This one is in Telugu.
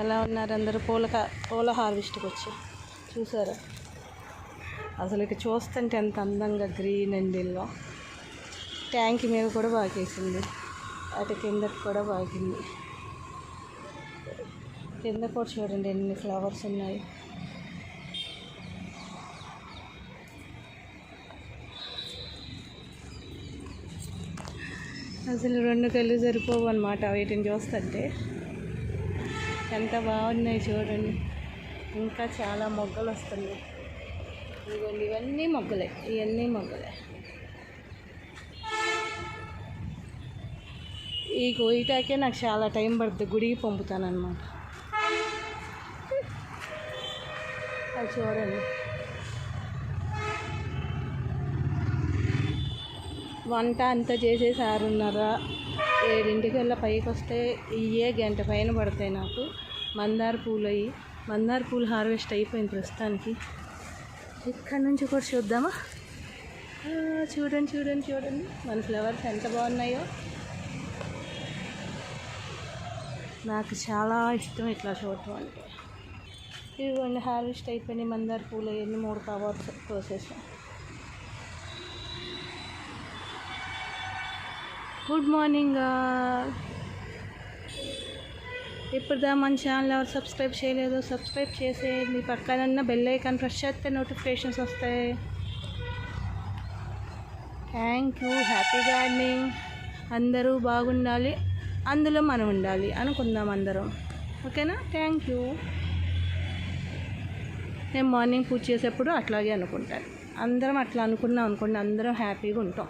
ఎలా ఉన్నారు అందరూ? పూల హార్వెస్ట్కి వచ్చి చూసారా? అసలు ఇక చూస్తుంటే ఎంత అందంగా గ్రీన్ అండ్ ఎల్లో. ట్యాంక్ మీద కూడా బాగేసింది, అటు కిందకి కూడా బాగింది. కింద కూడా చూడండి ఎన్ని ఫ్లవర్స్ ఉన్నాయి. అసలు రెండు కళ్ళు సరిపోవు అనమాట వీటిని చూస్తుంటే. ఎంత బాగున్నాయి చూడండి. ఇంకా చాలా మొగ్గలు వస్తున్నాయి. ఇదిగోండి, ఇవన్నీ మొగ్గలే, ఇవన్నీ మొగ్గలే. ఈ కోయిటాకే నాకు చాలా టైం పడుతుంది, గుడికి పంపుతానమాట. అది చూడండి. వంట అంతా చేసేసి 6:30 7 పైకి వస్తే ఇవే గంట పైన పడతాయి నాకు. మందార పూలు హార్వెస్ట్ అయిపోయింది ప్రస్తుతానికి. ఇక్కడ నుంచి కూడా చూద్దామా? చూడండి చూడండి చూడండి, మన ఫ్లవర్స్ ఎంత బాగున్నాయో. నాకు చాలా ఇష్టం ఇట్లా చూడటం అంటే. ఇదిగోండి, హార్వెస్ట్ అయిపోయినాయి మందార పూలు. అవన్నీ 3 కవర్స్ కోసేసాం. Good morning. ఇప్పుడు మన ఛానల్ ఎవరు సబ్స్క్రైబ్ చేయలేదు, సబ్స్క్రైబ్ చేసేయండి. పక్కన బెల్ ఐకాన్ ప్రెస్ చేస్తే నోటిఫికేషన్స్ వస్తాయి. Thank you. Happy gardening. అందరూ బాగుండాలి, అందులో మనం ఉండాలి అనుకుందాం అందరం. ఓకేనా? Thank you. నేను మార్నింగ్ పూజ చేసేప్పుడు అట్లాగే అనుకుంటాను. అందరం అట్లా అనుకున్నాం అనుకోండి, అందరం హ్యాపీగా ఉంటాం.